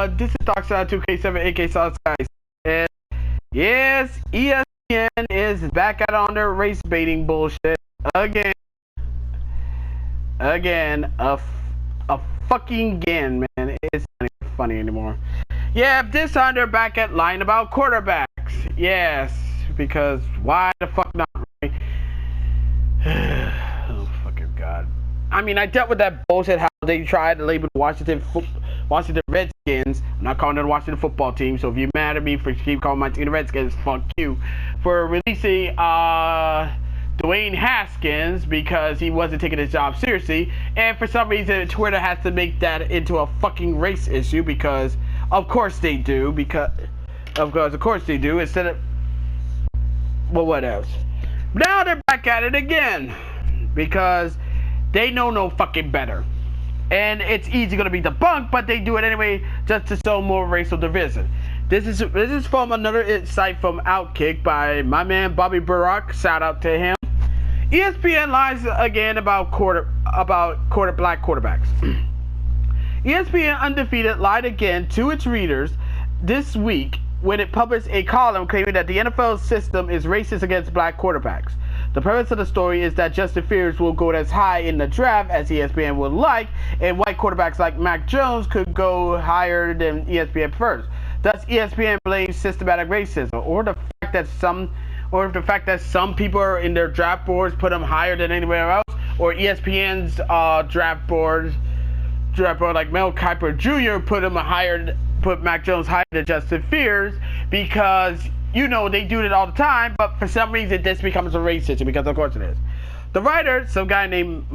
everyone. This is Darkside 2K7 AK Sauce guys. And yes, ESPN is back out on their race baiting bullshit again. A fucking again, man. It's not even funny anymore. Yeah, this time they're back at lying about quarterbacks. Yes, because why the fuck not, right? Oh fucking god. I mean, I dealt with that bullshit how they tried to label Washington Redskins. I'm not calling it the Washington football team, so if you're mad at me for keep calling my team the Redskins, fuck you. For releasing Dwayne Haskins because he wasn't taking his job seriously, and for some reason Twitter has to make that into a fucking race issue because of course they do, instead of, well, what else? Now they're back at it again because they know no fucking better. And it's easy going to be debunked, but they do it anyway just to sow more racial division. This is from another site from Outkick by my man Bobby Burack. Shout out to him. ESPN lies again about black quarterbacks. ESPN Undefeated lied again to its readers this week when it published a column claiming that the NFL system is racist against black quarterbacks. The premise of the story is that Justin Fields will go as high in the draft as ESPN would like, and white quarterbacks like Mac Jones could go higher than ESPN prefers. Thus, ESPN blames systematic racism, or the fact that some people are in their draft boards put them higher than anywhere else, or ESPN's draft board like Mel Kiper Jr. put Mac Jones higher than Justin Fields because, you know, they do it all the time, but for some reason this becomes a racism, because of course it is. The writer, some guy named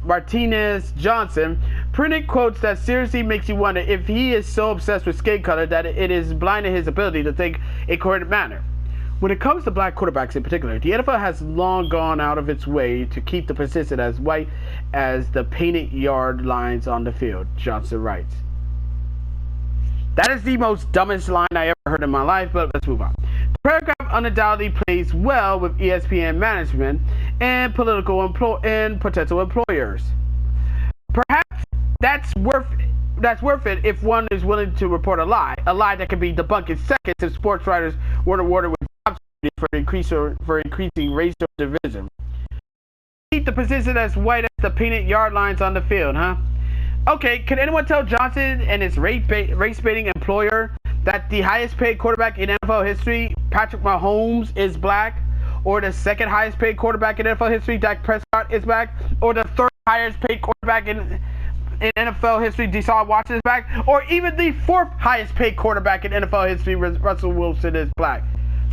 Martinez Johnson, printed quotes that seriously makes you wonder if he is so obsessed with skin color that it is blinding his ability to think a coherent manner. When it comes to black quarterbacks in particular, the NFL has long gone out of its way to keep the position as white as the painted yard lines on the field, Johnson writes. That is the most dumbest line I ever heard in my life, but let's move on. The paragraph undoubtedly plays well with ESPN management and potential employers. Perhaps that's worth it if one is willing to report a lie that can be debunked in seconds if sports writers were awarded with job for increasing racial division. Keep the position as white as the painted yard lines on the field, huh? Okay, can anyone tell Johnson and his race-baiting employer that the highest-paid quarterback in NFL history, Patrick Mahomes, is black? Or the second highest-paid quarterback in NFL history, Dak Prescott, is black? Or the third highest-paid quarterback in NFL history, Deshaun Watson, is black? Or even the fourth highest-paid quarterback in NFL history, Russell Wilson, is black?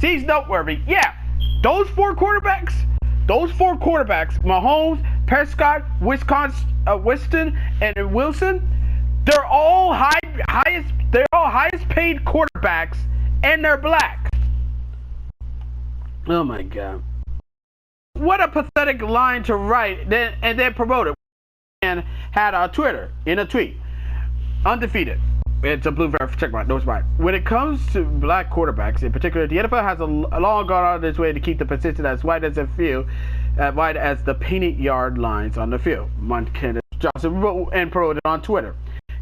See, he's noteworthy. Yeah, those four quarterbacks, Mahomes, Prescott, Winston, and Wilson, they're all highest paid quarterbacks, and they're black. Oh my god. What a pathetic line to write and then promote it. And had on Twitter in a tweet. Undefeated. It's a blue verif. Check mark. No, it's right. When it comes to black quarterbacks in particular, the NFL has a long gone out of its way to keep the position as white as it feels, white as the painted yard lines on the field. Martinez Johnson wrote and promoted it on Twitter.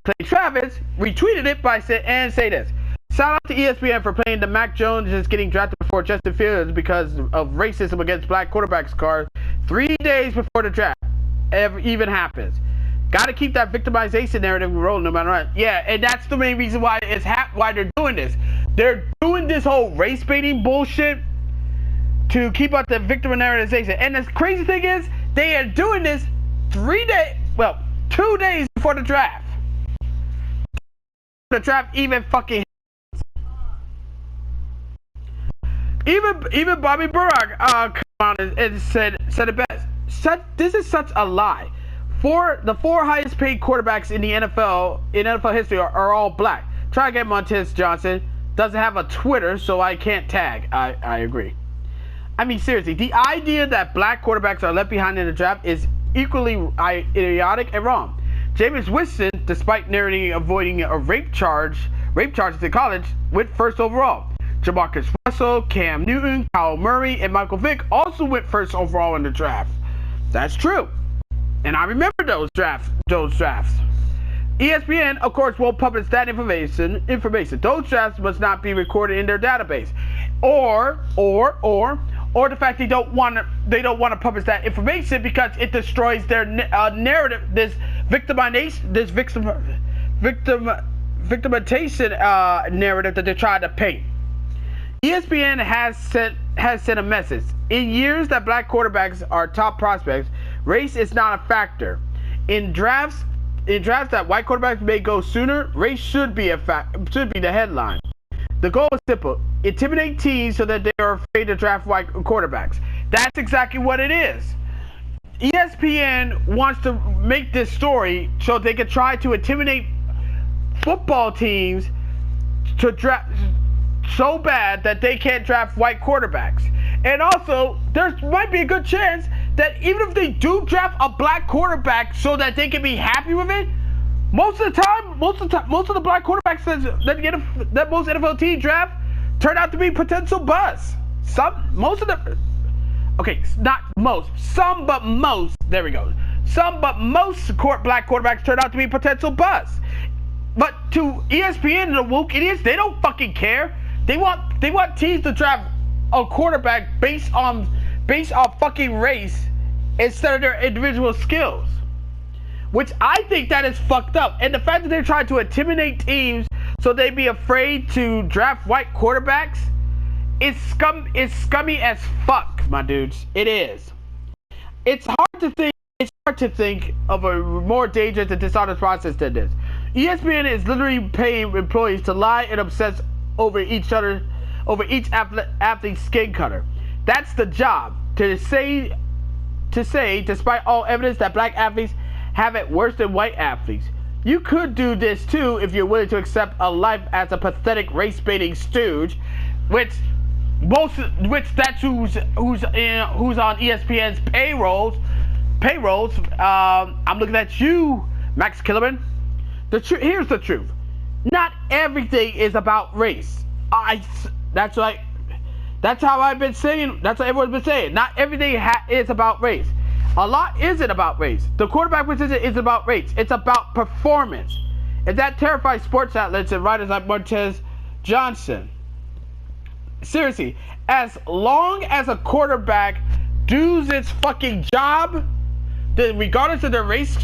Clay Travis retweeted it and say this. Shout out to ESPN for playing the Mac Jones is getting drafted before Justin Fields because of racism against black quarterbacks card 3 days before the draft even happens. Got to keep that victimization narrative rolling no matter what. Yeah, and that's the main reason why why they're doing this. They're doing this whole race baiting bullshit to keep up the victim narrativization. And the crazy thing is, they are doing this 2 days before the draft. The draft even fucking even Bobby Burack come out and said it best. This is such a lie. The four highest paid quarterbacks in the NFL history are all black. Try again, Martinez Johnson. Doesn't have a Twitter, so I can't tag. I agree. I mean, seriously, the idea that black quarterbacks are left behind in the draft is equally idiotic and wrong. Jameis Winston, despite narrowly avoiding a rape charges in college, went first overall. Jamarcus Russell, Cam Newton, Kyle Murray, and Michael Vick also went first overall in the draft. That's true. And I remember those drafts. ESPN, of course, will publish that information. Those drafts must not be recorded in their database, or the fact they don't want to publish that information because it destroys their narrative. This victimization narrative that they're trying to paint. ESPN has sent a message. In years that black quarterbacks are top prospects, race is not a factor. In drafts that white quarterbacks may go sooner, race should be the headline. The goal is simple: intimidate teams so that they are afraid to draft white quarterbacks. That's exactly what it is. ESPN wants to make this story so they can try to intimidate football teams to draft so bad that they can't draft white quarterbacks. And also, there might be a good chance that even if they do draft a black quarterback so that they can be happy with it, most of the black quarterbacks that most NFL teams draft turn out to be potential busts. Most, there we go. Some but most black quarterbacks turn out to be potential busts. But to ESPN and the woke idiots, they don't fucking care. They want teams to draft a quarterback based on fucking race instead of their individual skills, which I think that is fucked up. And the fact that they're trying to intimidate teams so they'd be afraid to draft white quarterbacks is scummy as fuck, my dudes. It is. It's hard to think of a more dangerous and dishonest process than this. ESPN is literally paying employees to lie and obsess over each athlete's skin color. That's the job. To say, despite all evidence, that black athletes have it worse than white athletes. You could do this too if you're willing to accept a life as a pathetic race-baiting stooge, which that's who's on ESPN's payrolls. I'm looking at you, Max Kellerman. Here's the truth. Not everything is about race. That's how I've been saying. That's what everyone's been saying. Not everything is about race. A lot isn't about race. The quarterback position is about race. It's about performance. And that terrifies sports outlets and writers like Montez Johnson. Seriously, as long as a quarterback does its fucking job, then regardless of their race,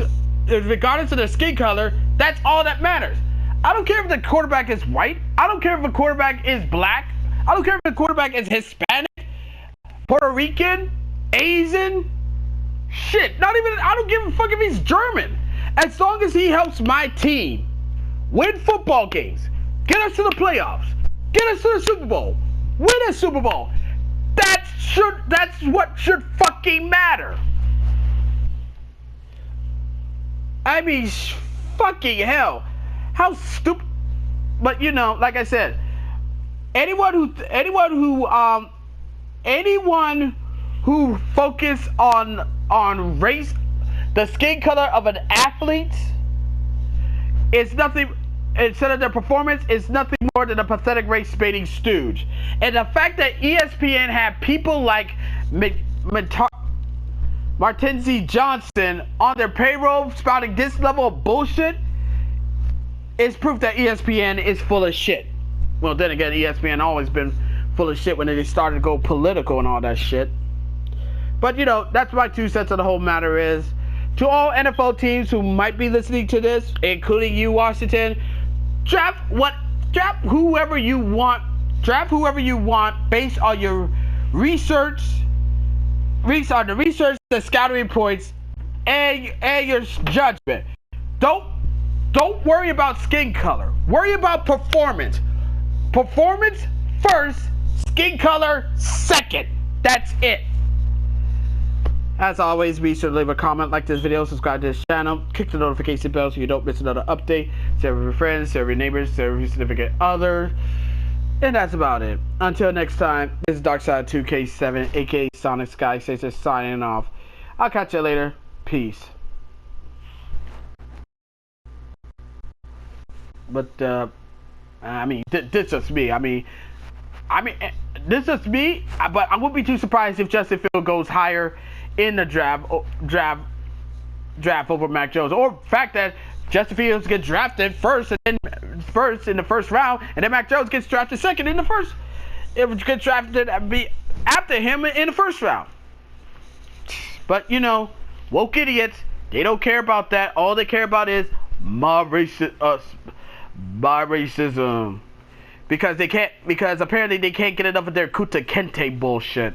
regardless of their skin color, that's all that matters. I don't care if the quarterback is white. I don't care if the quarterback is black. I don't care if the quarterback is Hispanic, Puerto Rican, Asian. Shit, I don't give a fuck if he's German. As long as he helps my team win football games, get us to the playoffs, get us to the Super Bowl, win a Super Bowl. That's what should fucking matter. I mean, fucking hell. How stupid. But like I said, anyone who focus on race, the skin color of an athlete, is nothing. Instead of their performance, is nothing more than a pathetic race-baiting stooge. And the fact that ESPN had people like Martenzie Johnson on their payroll spouting this level of bullshit is proof that ESPN is full of shit. Well, then again, ESPN always been full of shit when they started to go political and all that shit. But that's my 2 cents on the whole matter is. To all NFL teams who might be listening to this, including you, Washington, draft whoever you want. Draft whoever you want based on your research, the scouting points, and your judgment. Don't worry about skin color. Worry about performance. Performance first, skin color second. That's it. As always, be sure to leave a comment, like this video, subscribe to this channel, click the notification bell so you don't miss another update. Share with your friends, share with your neighbors, share with your significant other. And that's about it. Until next time, this is Darkside2K7, aka Sonic Sky, signing off. I'll catch you later. Peace. But I mean, this just me. I mean, this just me. But I wouldn't be too surprised if Justin Fields goes higher in the draft over Mac Jones, or the fact that Justin Fields gets drafted first in the first round, and then Mac Jones gets drafted second in the first. It gets drafted after him in the first round. But you know, woke idiots, they don't care about that. All they care about is my racism. Because apparently they can't get enough of their Kuta Kente bullshit.